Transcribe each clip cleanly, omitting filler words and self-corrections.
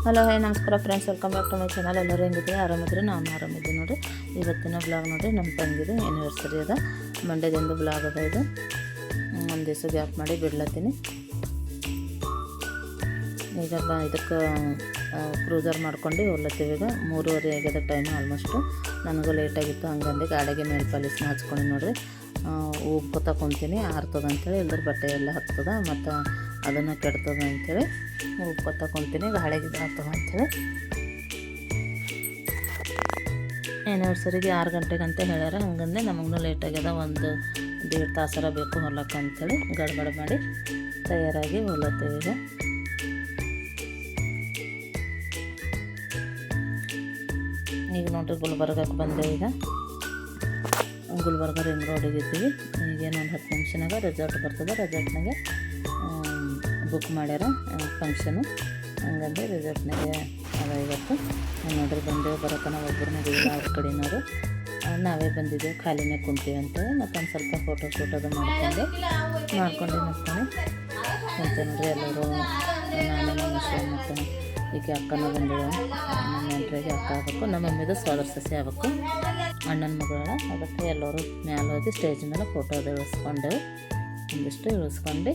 Hello hi ನಮಸ್ಕಾರ friends, welcome back to my channel. ಎಲ್ಲರೂ ಹೆಂಗಿದ್ದೀವಿ? ಆರಾಮಿದ್ರೆ ನಾನು ಆರಾಮಿದ್ದೀನಿ ನೋಡಿರಿ. ಇವತ್ತಿನ ಬ್ಲಾಗ್ ನೋಡಿರಿ, ನಮ್ಮ ತಂಗಿದು ಆ್ಯನಿವರ್ಸರಿ ಅದ, ಮಂಡ್ಯದಿಂದ ಬ್ಲಾಗ್ ಅದ. ಇದು ಒಂದು ದಿವಸ ಗ್ಯಾಪ್ ಮಾಡಿ ಬಿಡ್ಲತ್ತೀನಿ. ಈಗ ಇದಕ್ಕೆ ಕ್ರೂಸರ್ ಮಾಡ್ಕೊಂಡು ಹೋಗ್ಲತ್ತೀವಿ. ಈಗ 3:30 ಆಗ್ಯದ ಟೈಮ್ ಆಲ್ಮೋಸ್ಟು. ನನಗೂ ಲೇಟಾಗಿತ್ತು, ಹಂಗಂದು ಗಾಡಿಗೆ ಮೇಲ್ ಪಾಲಿಸ್ನ ಹಚ್ಕೊಂಡು ನೋಡಿರಿ ಉಬ್ಕೊತ ಕುಂತೀನಿ. ಆರ್ತದ ಅಂಥೇಳಿ, ಇಲ್ದ್ರ ಬಟ್ಟೆ ಎಲ್ಲ ಹತ್ತದ ಮತ್ತು ಅದನ್ನು ಕೆಡ್ತದ ಅಂಥೇಳಿ ಉಬ್ಕೊತ ಕುಂತೀನಿ. ಗಾಳಿಗೆ ಆಗ್ತದ ಅಂಥೇಳಿ ಆ್ಯನಿವರ್ಸರಿಗೆ 6 ಗಂಟೆಗಂತ ಹೇಳ್ಯಾರ. ಹಂಗಂದ್ರೆ ನಮಗೂ ಲೇಟ್ ಆಗ್ಯದ, 1-1.5 ತಾಸರ ಬೇಕು ಹೊಲಕ್ಕೆ ಅಂಥೇಳಿ ಗಡ್ಬಡ ಮಾಡಿ ತಯಾರಾಗಿ ಹೊಲತ್ತೇವೆ. ಈಗ ನೋಡ್ರಿ ಗುಲ್ಬರ್ಗಕ್ಕೆ ಬಂದೇವೆ. ಈಗ ಗುಲ್ಬರ್ಗ ರಿಂಗ್ ರೋಡಿಗೆ ಇದ್ದೀವಿ. ಈಗೇನೊಂದು 10 ನಿಮಿಷನಾಗ ರೆಸಾರ್ಟ್ ಬರ್ತದೆ. ರೆಸಾರ್ಟ್ನಾಗೆ ಬುಕ್ ಮಾಡ್ಯಾರ ಫಂಕ್ಷನು, ಹಂಗಂದ್ರೆ ರೆಸಾರ್ಟ್ನಾಗೆ ಅದ. ಇವತ್ತು ನೋಡ್ರಿ ಬಂದೇವು. ಬರೋತನ ಒಬ್ಬರನ್ನ ಇದ್ದೀವಿ, ಅವ್ರ ಕಡೆನವರು. ನಾವೇ ಬಂದಿದ್ದೆವು, ಖಾಲಿನೇ ಕುಂತೀವಿ ಅಂತೇಳಿ. ಮತ್ತೊಂದು ಸ್ವಲ್ಪ ಫೋಟೋ ಶೂಟ್ ಅದು ಮಾಡ್ಕೊಂಡು ಕುಂತೆ ನೋಡ್ರಿ. ಎಲ್ಲರೂ ನಾನು ಮತ್ತು ಈಗ ಅಕ್ಕನ ಬಂದಿವೆ. ನಮ್ಮ ನೆಂಟರಿಗೆ ಅಕ್ಕ ಆಗಬೇಕು, ನಮ್ಮ ಮಮ್ಮಿದು ಸೋದರ ಸಸಿ ಆಗಬೇಕು, ಅಣ್ಣನ ಮಗಳ. ಅದಕ್ಕೆ ಎಲ್ಲರೂ ಮ್ಯಾಲೆ ಹೋಗಿ ಸ್ಟೇಜ್ ಮೇಲೆ ಫೋಟೋ ಅದು ಇಳಿಸ್ಕೊಂಡೆವು. ಒಂದಿಷ್ಟು ಇಳಿಸ್ಕೊಂಡು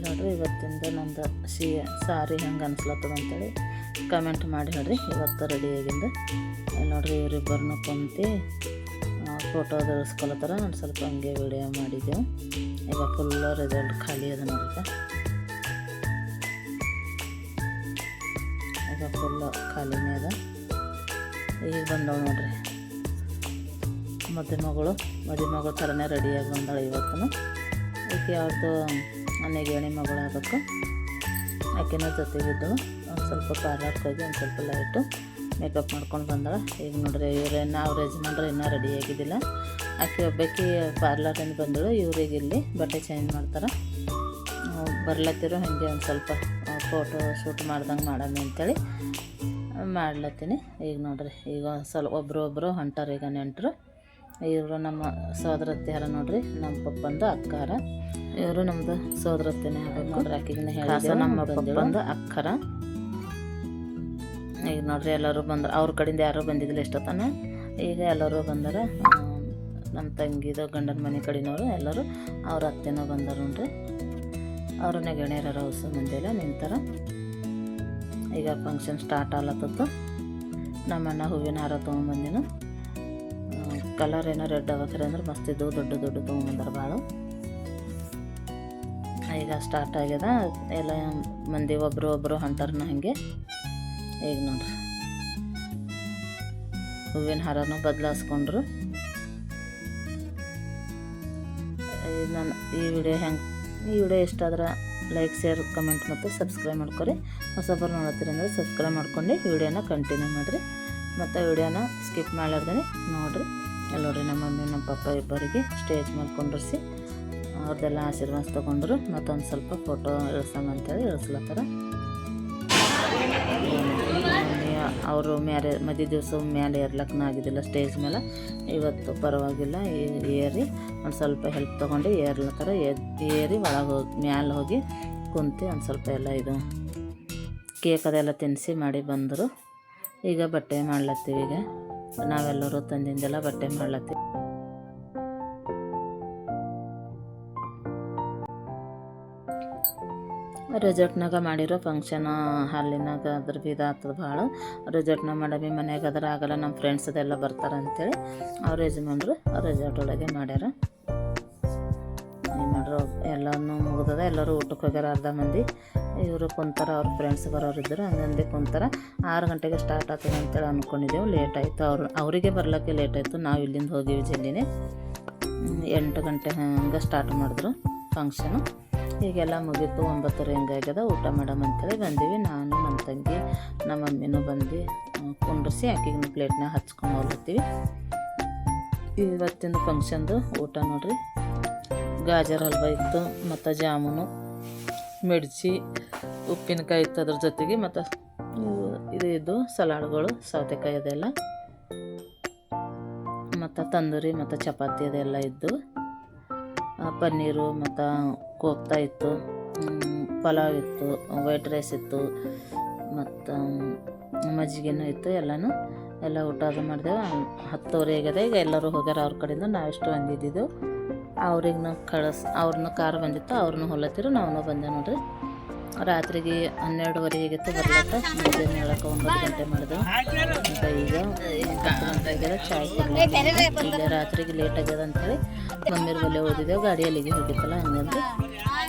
ನೋಡ್ರಿ ಇವತ್ತಿಂದ ನಮ್ಮದು ಸಾರಿ ಹೆಂಗೆ ಅನ್ಸ್ಲತ್ತದ ಅಂತೇಳಿ ಕಮೆಂಟ್ ಮಾಡಿ ಹೇಳ್ರಿ. ಇವತ್ತು ರೆಡಿಯಾಗಿಂದ ನೋಡ್ರಿ ಇವರಿಬ್ಬರನ್ನೂ ಕುಂತು ಫೋಟೋ ಅದು ಇಳಿಸ್ಕೊಳತ್ತಾರ. ನಾನು ಸ್ವಲ್ಪ ಹಂಗೆ ವಿಡಿಯೋ ಮಾಡಿದ್ದೆವು. ಈಗ ಫುಲ್ ರಿಸಲ್ಟ್ ಖಾಲಿ ಅದ ನೋಡ್ರಿ. ಈಗ ಫುಲ್ ಖಾಲಿನೇ ಅದ. ಈಗ ಬಂದವು ನೋಡ್ರಿ ಮದುವೆ ಮಗಳು ಥರನೇ ರೆಡಿಯಾಗಿ ಬಂದಾಳೆ ಇವತ್ತು. ಈಕೆ ಅವ್ರದ್ದು ನೆಗೆಣಿ ಮಗಳು ಆಗಬೇಕು. ಆಕೆನ ಜೊತೆಗಿದ್ದಳು. ಒಂದು ಸ್ವಲ್ಪ ಪಾರ್ಲರ್ಗೆ ಹೋಗಿ ಒಂದು ಸ್ವಲ್ಪ ಲೈಟು ಮೇಕಪ್ ಮಾಡ್ಕೊಂಡು ಬಂದಾಳೆ. ಈಗ ನೋಡ್ರಿ ಇವ್ರೇನು ಅವ್ರ ಯಜಮಾನ್ರು ಇನ್ನೂ ರೆಡಿಯಾಗಿದ್ದಿಲ್ಲ. ಆಕೆ ಒಬ್ಬಾಕಿ ಪಾರ್ಲರಿಂದ ಬಂದಳು. ಇವ್ರಿಗೆ ಇಲ್ಲಿ ಬಟ್ಟೆ ಚೇಂಜ್ ಮಾಡ್ತಾರೆ. ಬರ್ಲತ್ತಿರೋ ಹಾಗೆ ಒಂದು ಸ್ವಲ್ಪ ಫೋಟೋ ಶೂಟ್ ಮಾಡ್ದಂಗೆ ಮಾಡಮ್ಮಿ ಅಂತೇಳಿ ಮಾಡ್ಲತ್ತೀನಿ. ಈಗ ನೋಡ್ರಿ ಈಗ ಸ್ವಲ್ಪ ಒಬ್ಬರು ಹೊಂಟಾರ. ಈಗ ನೆಂಟರು ಇವರು ನಮ್ಮ ಸೋದರತ್ತೆಯಾರ ನೋಡ್ರಿ. ನಮ್ಮ ಪಪ್ಪಂದು ಅಕ್ಕಾರ. ಇವರು ನಮ್ಮದು ಸೋದರತ್ತೆನೇ ಆಗಬೇಕು ನೋಡ್ರಿ. ಆಕೆಗಿನ ಹೇಳಿದ ನಮ್ಮ ಪಪ್ಪಂದು ಅಕ್ಕರ. ಈಗ ನೋಡ್ರಿ ಎಲ್ಲರೂ ಬಂದರು. ಅವ್ರ ಕಡೆಯಿಂದ ಯಾರೂ ಬಂದಿದ್ದಿಲ್ಲ ಇಷ್ಟೊತ್ತನ. ಈಗ ಎಲ್ಲರೂ ಬಂದಾರ. ನಮ್ಮ ತಂಗಿದು ಗಂಡನ ಮನೆ ಕಡೆಯವರು ಎಲ್ಲರೂ, ಅವ್ರ ಅತ್ತೆನೂ ಬಂದಾರ ನೋಡ್ರಿ. ಅವರು ನೆಗಣ್ಯರ ಹೊಸ ಮಂದಿ ಎಲ್ಲ ನಿಂತಾರ. ಈಗ ಫಂಕ್ಷನ್ ಸ್ಟಾರ್ಟ್ ಆಗ್ಲತ್ತತ್ತು. ನಮ್ಮಣ್ಣ ಹೂವಿನ ಹಾರ ತೊಗೊಂಬಂದಿನ. ಕಲರ್ ಏನೋ ರೆಡ್ ಆಗತ್ತಾರೆ ಅಂದ್ರೆ ಮಸ್ತ್ ಇದ್ದವು. ದೊಡ್ಡ ತೊಗೊಂಬಂದಾರ ಭಾಳ. ಈಗ ಸ್ಟಾರ್ಟ್ ಆಗ್ಯದ. ಎಲ್ಲ ಮಂದಿ ಒಬ್ಬರು ಹೊಂಟಾರನ ಹಾಗೆ. ಈಗ ನೋಡ್ರಿ ಹೂವಿನ ಹಾರನೂ ಬದಲಾಯಿಸ್ಕೊಂಡ್ರು. ನಾನು ಈ ವಿಡಿಯೋ ಇಷ್ಟ ಆದ್ರೆ ಲೈಕ್, ಶೇರ್, ಕಮೆಂಟ್ ಮತ್ತು ಸಬ್ಸ್ಕ್ರೈಬ್ ಮಾಡ್ಕೊರಿ. ಹೊಸಬರು ನೋಡತ್ತೀರಿ ಅಂದರೆ ಸಬ್ಸ್ಕ್ರೈಬ್ ಮಾಡ್ಕೊಂಡು ವಿಡಿಯೋನ ಕಂಟಿನ್ಯೂ ಮಾಡಿರಿ. ಮತ್ತು ವಿಡಿಯೋನ ಸ್ಕಿಪ್ ಮಾಡ್ಲಾರ್ದೇ ನೋಡಿರಿ. ಎಲ್ಲ ನೋಡ್ರಿ ನಮ್ಮ ಮಮ್ಮಿ ನಮ್ಮ ಪಪ್ಪ ಇಬ್ಬರಿಗೆ ಸ್ಟೇಜ್ ಮೇಲೆ ಕುಂಡ್ರಿಸಿ ಅವ್ರದ್ದೆಲ್ಲ ಆಶೀರ್ವಾದ ತೊಗೊಂಡ್ರು. ಮತ್ತೊಂದು ಸ್ವಲ್ಪ ಫೋಟೋ ಇಳಿಸೋಮಂತೇಳಿ ಇಳಿಸ್ಲತ್ತಾರ. ಅವರು ಮದುವೆ ದಿವಸ ಮೇಲೆ ಏರ್ಲಕ್ಕೂ ಆಗಿದ್ದಿಲ್ಲ ಸ್ಟೇಜ್ ಮೇಲೆ. ಇವತ್ತು ಪರವಾಗಿಲ್ಲ ಏರಿ ಒಂದು ಸ್ವಲ್ಪ ಹೆಲ್ಪ್ ತೊಗೊಂಡು ಏರ್ಲತ್ತಾರ. ಏರಿ ಒಳಗೆ ಮ್ಯಾಲೆ ಹೋಗಿ ಕುಂತು ಒಂದು ಸ್ವಲ್ಪ ಎಲ್ಲ ಇದು ಕೇಕ್ ಅದೆಲ್ಲ ತಿನ್ನಿಸಿ ಮಾಡಿ ಬಂದರು. ಈಗ ಬಟ್ಟೆ ಮಾಡ್ಲತ್ತೀವಿ. ಈಗ ನಾವೆಲ್ಲರೂ ತಂದಿಂದೆಲ್ಲ ಬಟ್ಟೆ ಮಾಡ್ಲತ್ತೀವಿ. ರೆಸಾರ್ಟ್ನಾಗ ಮಾಡಿರೋ ಫಂಕ್ಷನ್ ಹಾಲಿನಾಗ ಅದ್ರ ಇದಾಗ್ತದೆ ಭಾಳ. ರೆಸಾರ್ಟ್ನಾಗ ಮಾಡಬಿ ಮನ್ಯಾಗ ಅದ್ರ ಆಗಲ್ಲ, ನಮ್ಮ ಫ್ರೆಂಡ್ಸ್ ಅದೆಲ್ಲ ಬರ್ತಾರೆ ಅಂಥೇಳಿ ಅವ್ರ ಯಜಮಾನ್ರು ರೆಸಾರ್ಟ್ ಒಳಗೆ ಮಾಡ್ಯಾರ. ಏನು ಮಾಡ್ರು ಎಲ್ಲನೂ ಮುಗ್ದದ. ಎಲ್ಲರೂ ಊಟಕ್ಕೆ ಹೋಗ್ಯಾರ. ಅರ್ಧ ಮಂದಿ ಇವರು ಕುಂತಾರ. ಅವ್ರ ಫ್ರೆಂಡ್ಸ್ ಬರೋರಿದ್ದರು. ಹಂಗಂದೆ ಕುಂತಾರ. 6 ಗಂಟೆಗೆ ಸ್ಟಾರ್ಟ್ ಆಗ್ತದೆ ಅಂತೇಳಿ ಅಂದ್ಕೊಂಡಿದ್ದೆವು. ಲೇಟ್ ಆಯಿತು. ಅವರಿಗೆ ಬರ್ಲಿಕ್ಕೆ ಲೇಟ್ ಆಯಿತು. ನಾವು ಇಲ್ಲಿಂದ ಹೋಗಿವಿ ಜಲ್ದಿನೇ. 8 ಗಂಟೆ ಹಂಗೆ ಸ್ಟಾರ್ಟ್ ಮಾಡಿದ್ರು ಫಂಕ್ಷನು. ಈಗೆಲ್ಲ ಮುಗೀತು. 9:30 ಹಿಂಗಾಗ್ಯದ. ಊಟ ಮಾಡಮ್ ಅಂತೇಳಿ ಬಂದೀವಿ. ನಾನು ನಮ್ಮ ತಂಗಿ ನಮ್ಮ ಮಮ್ಮಿನೂ ಬಂದು ಕುಂಡ್ರಿಸಿ ಆಕೆಗಿನ ಪ್ಲೇಟ್ನಾಗ ಹಚ್ಕೊಂಡು ಹೋಗ್ಲತ್ತೀವಿ. ಇವತ್ತಿನ ಫಂಕ್ಷನ್ದು ಊಟ ನೋಡ್ರಿ. ಗಾಜರ್ ಹಲ್ವ ಇತ್ತು, ಮತ್ತು ಜಾಮೂನು, ಮಿರ್ಚಿ, ಉಪ್ಪಿನಕಾಯಿ ಇತ್ತು ಅದ್ರ ಜೊತೆಗೆ. ಮತ್ತು ಇದು ಸಲಾಡ್ಗಳು, ಸೌತೆಕಾಯಿ ಅದೆಲ್ಲ, ಮತ್ತು ತಂದೂರಿ ಮತ್ತು ಚಪಾತಿ ಅದೆಲ್ಲ ಇದ್ದು. ಪನ್ನೀರು ಮತ್ತು ಕೋಫ್ತಾ ಇತ್ತು, ಪಲಾವ್ ಇತ್ತು, ವೈಟ್ ರೈಸ್ ಇತ್ತು, ಮತ್ತು ಮಜ್ಜಿಗೆನೂ ಇತ್ತು. ಎಲ್ಲ ಊಟ ಅದು ಮಾಡಿದೆವು. 10:30 ಆಗ್ಯದ. ಈಗ ಎಲ್ಲರೂ ಹೋಗ್ಯಾರ ಅವ್ರ ಕಡೆಯಿಂದ. ನಾವೆಷ್ಟು ಬಂದಿದ್ದು ಅವ್ರಿಗೆ ಅವ್ರನ್ನ ಕಾರ್ ಬಂದಿತ್ತು, ಅವ್ರನ್ನೂ ಹೊಲತ್ತಿರು, ನಾವು ಬಂದೆ ನೋಡ್ರಿ. ರಾತ್ರಿಗೆ 12:30 ಆಗಿತ್ತು ಬರ್ಲತ್ತ. ಮುಂಜಾನೆ ಹೇಳಕ್ಕೆ 9 ಗಂಟೆ ಮಾಡಿದೆವು. ಅಂತ ಈಗ 10 ಗಂಟೆ ಆಗ್ಯದ. ಚಾಯ್ ಕುಡಿಲಿಕ್ಕೆ ಈಗ ರಾತ್ರಿಗೆ ಲೇಟ್ ಆಗ್ಯದ ಅಂಥೇಳಿ ಮಮ್ಮಿರ ಬಲೆ ಓದಿದೆವು. ಗಾಡಿ ಅಲ್ಲಿಗೆ ಹೋಗಿತ್ತಲ್ಲ, ಹಂಗಂದ್ರೆ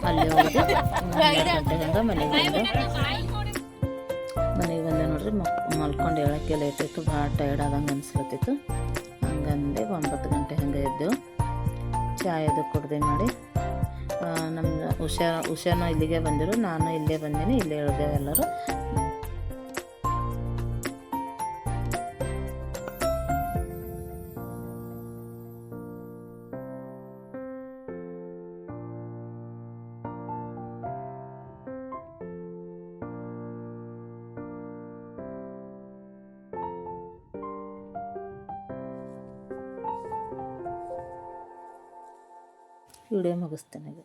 ಅಲ್ಲಿ ಹೋಗಿ 12 ಗಂಟೆ ಹಂಗೆ ಮನೆಗೆ ಬಂದೆ ನೋಡ್ರಿ. ಮಲ್ಕೊಂಡು ಹೇಳೋಕ್ಕೆ ಲೇಟ್ ಇತ್ತು, ಭಾಳ ಟೈರ್ಡ್ ಆದಂಗೆ ಅನಿಸ್ಲತ್ತಿತ್ತು. ಹಂಗಂದೆ 9 ಗಂಟೆ ಹಂಗೆ ಎದ್ದೆವು. ಚಾಯ್ ಅದು ಕುಡ್ದೆ ಮಾಡಿ ನಮ್ಮ ಉಷಾನು ಇಲ್ಲಿಗೆ ಬಂದಿರು, ನಾನು ಇಲ್ಲೇ ಬಂದೀನಿ, ಇಲ್ಲೇ ಹೇಳಿದೆವು ಎಲ್ಲರೂ. ವಿಡಿಯೋ ಮುಗಿಸ್ತೇನೆ ಈಗ.